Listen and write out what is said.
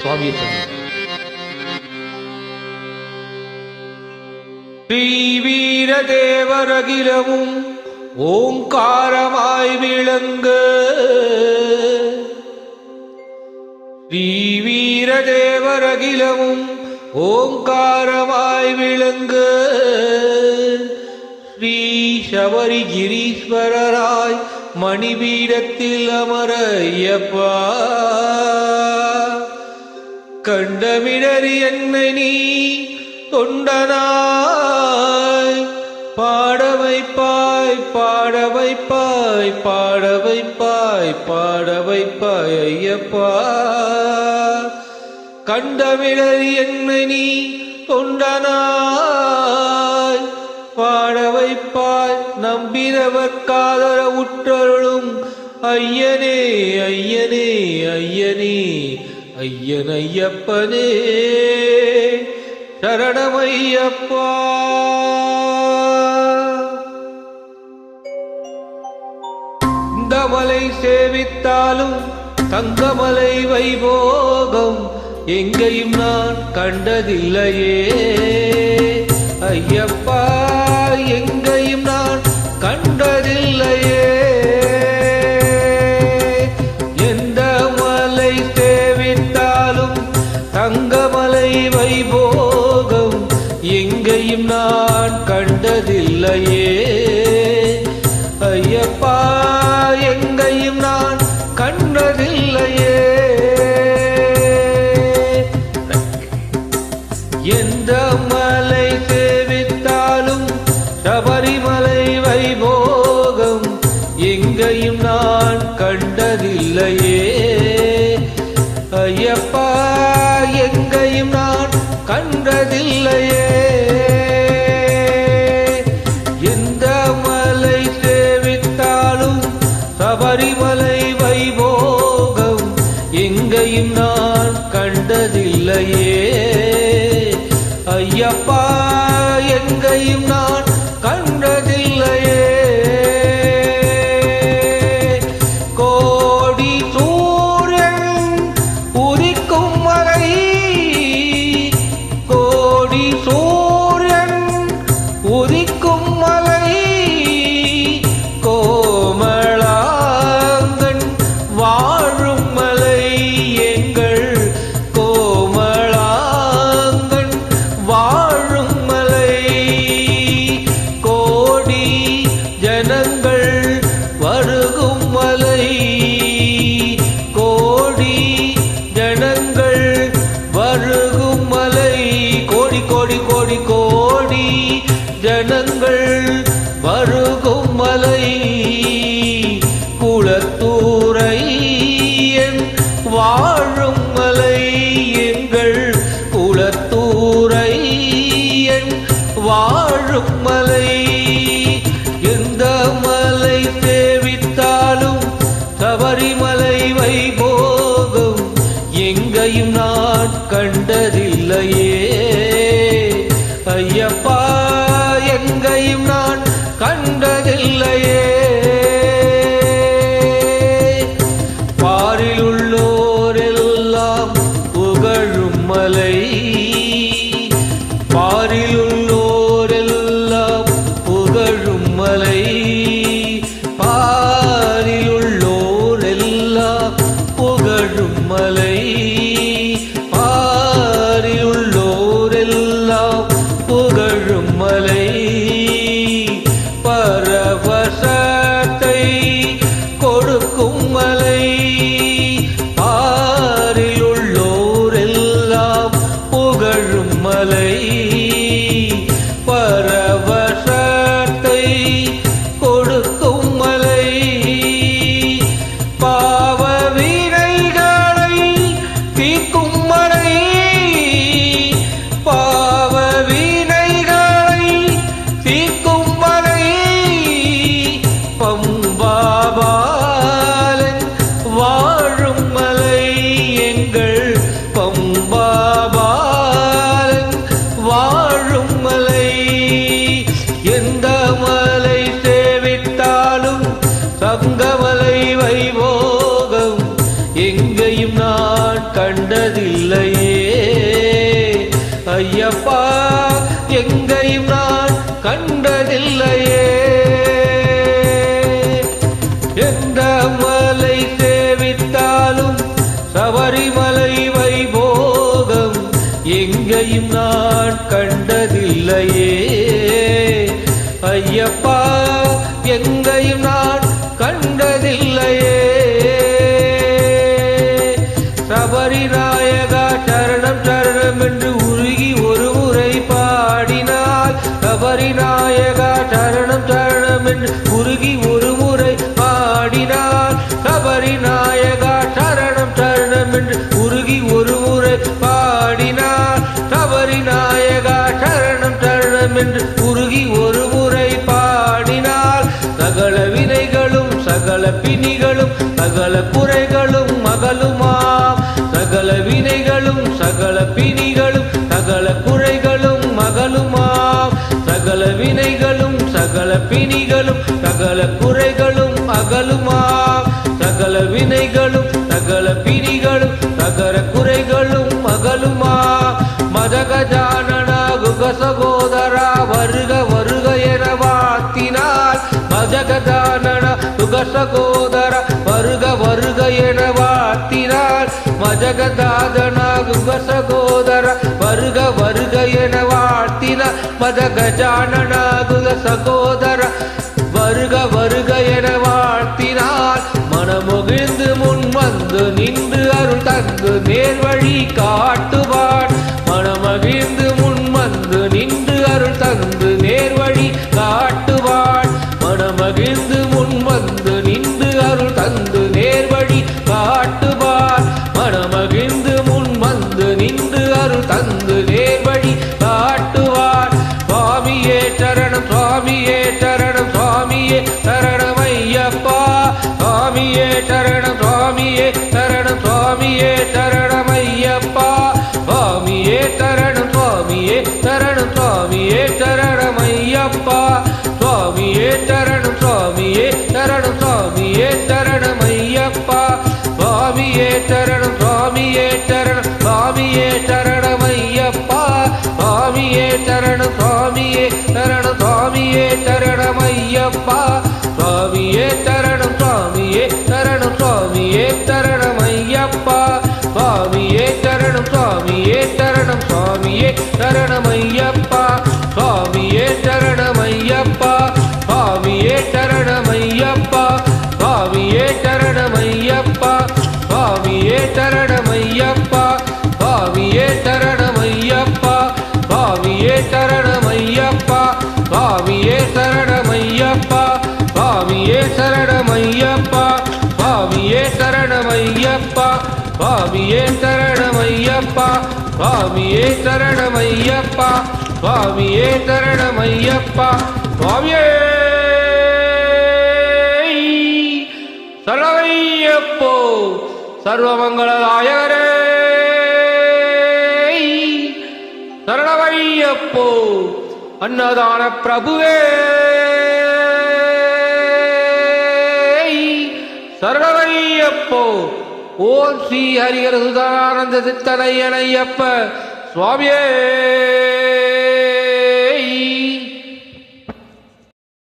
சுவாமியை ஸ்ரீ வீரதேவரகிலமும் ஓங்காரமாய் விளங்கு ஸ்ரீ வீரதேவரகிலமும் ஓங்காரமாய் விளங்கு ஸ்ரீ சபரிகிரீஸ்வரராய் மணிபீடத்தில் அமர ஐயப்பா கண்டமிடறி என்னை நீ தொண்டனாய் பாட வைப்பாய் பாட வைப்பாய் பாட வைப்பாய் பாட வைப்பாய் ஐயப்பா கண்டமிடறி என்னை நீ தொண்டனாய் பாட வைப்பாய் நம்பினவர் காதர உற்றருளும் ஐயனே ஐயனே ஐயனே ஐயன் ஐயப்பனே சரணமையப்பா இந்த மலை சேவித்தாலும் தங்கமலை வைபோகம் எங்கேயும் நான் கண்டதில்லையே ஐயப்பா எங்கேயும் நான் கண்டதில்லையே எந்த மலை சேவித்தாலும் தங்கமலை வைபோகம் எங்கேயும் நான் கண்டதில்லையே ஐயப்பா எங்கேயும் நான் கண்டதில்லையே எந்த மலை சேவித்தாலும் சபரிமலை வைபோகம் எங்கேயும் நான் கண்டதில்லையே ஐயப்பா எங்கேயும் நான் கண்டதில்லையே எந்த மலை சேவித்தாலும் சபரிமலை வைபோகம் எங்கேயும் நான் கண்டதில்லையே ஐயப்பா எங்கேயும் நான் கண்டதில்லையே கோடி சூரியன் உதிக்கும் மலை கோடி சூரியன் உதிக்கும் மலை கோமளாங்கன் வாழும் மலை எங்கள் கோமளாங்கன் வாழும் மலை கோடி ஜனங்கள் வருகும் மலை கோடி ஜனங்கள் வருகும் மலை கோடி கோடி கோடி கோடி ஜனங்கள் வருகும் மலை குளத்தூரையன் வாழும் மலை எங்கள் குளத்தூரையன் வாழும் மலை எந்த மலை சேவித்தாலும் சபரிமலை வைபோகம் எங்கேயும் நான் கண்டதில்லையே ஐயப்பா எங்கேயும் நான் கண்டதில்லையே பாரில் உள்ளோரெல்லாம் புகழும் மலை பாரில் உள்ளோரெல்லாம் புகழும் மலை பாரில் உள்ளோரெல்லாம் புகழும் மலை பாரில் உள்ளோரெல்லாம் புகழும் மலை பரவசத்தை கொடுக்கும் மலை பாரில் உள்ளோரெல்லாம் புகழும் மலை பரவசத்தை கொடுக்கும் மலை பாவ வினைகளை கண்டதில்லையே ஐயப்பா எங்கையும் நான் கண்டதில்லையே எந்த மலை சேவித்தாலும் சபரிமலை வைபோகம் எங்கையும் நான் கண்டதில்லையே ஐயப்பா எங்கையும் நான் கண்டதில்லையே சபரிநாயகா சரணம் சரணம் என்று உருகி ஒரு முறை பாடினால் சபரிநாயகா சரணம் சரணம் என்று உருகி ஒரு முறை பாடினால் சபரிநாயகா சரணம் சரணம் என்று உருகி ஒரு முறை பாடினால் சபரிநாயகா சரணம் சரணம் என்று உருகி ஒரு முறை பாடினால் சகல வினைகளும் சகல பிணிகளும் சகல குறைகளும் அகலுமாம் சகல வினைகளும் சகல பிணிகளும் சகல குறைகளும் அகலுமாம் சகல வினைகளும் சகல பிணிகளும் சகல குறைகளும் அகலுமாம் சகல வினைகளும் சகல பிணிகளும் சகல குறைகளும் அகலுமாம் மதகஜானனா குக சகோதரா வருக வருக என வாழ்த்தினால் மதகஜானனா குக சகோதரா வருக வருக என வாழ்த்தினால் மதகதாதனா குக சகோதரா வருக வருக என வாழ்த்தினால் மதகஜானனா குக சகோதரா வருக வருக என வாழ்த்தினால் மனமுகிழ்ந்து முன் வந்து நின்று அருள் தந்து நேர்வழி காட்டுவான் மனமகிழ்ந்து முன் வந்து நின்று அருள் தந்து நேர்வழி காட்டுவான் மனமகிழ்ந்து முன் வந்து நின்று அருள் தந்து நேர்வழி காட்டுவான் மனமகிழ்ந்து முன் வந்து நின்று அருள் தந்து நேர்வழி காட்டுவான் சுவாமியே சரணம் சுவாமியே சரணம் சுவாமியே சரணம் ஐயப்பா சுவாமியே சரணம் சுவாமியே சரணம் சுவாமியே சரணம் ஐயப்பா சுவாமியே சரணம் சுவாமியே சரணம் சுவாமியே சரணம் ஐயப்பா சுவாமியே சரணம் சுவாமியே சரணம் சுவாமியே சரணம் ஐயப்பா சுவாமியே சரணம் சுவாமியே சரணம் சுவாமியே சரணம் ஐயப்பா சுவாமியே சரணம் சுவாமியே சரணம் சுவாமியே சரணம் ஐயப்பா சுவாமியே சரணம் சுவாமியே சரணம் சுவாமியே சரணம் ஐயப்பா சுவாமியே சரணம் சுவாமியே சரணம் சுவாமியே சரணம் ஐயப்பா சுவாமியே சரணம் ஐயப்பா சுவாமியே சரணம் ஐயப்பா சுவாமியே சரணம் ஐயப்பா சுவாமியே சரணம் ஐயப்பா சுவாமியே சரணம் ஐயப்பா சுவாமியே சரணம் ஐயப்பா சுவாமியே சரணம் ஐயப்பா சுவாமியே சரணம் ஐயப்பா சுவாமியே சரணம் ஐயப்பா சுவாமியே சரணம் ஐயப்பா சுவாமியே சரணம் ஐயப்பா சுவாமியே சரணம் ஐயப்பா சுவாமியே சரணமையப்போ சர்வமங்களதாயகரே சரணமையப்போ அன்னதான பிரபுவே சரணமையப்போ ஓம் ஸ்ரீ ஹரிஹர சுதானந்த சித்தனையனையப்ப சுவாமியே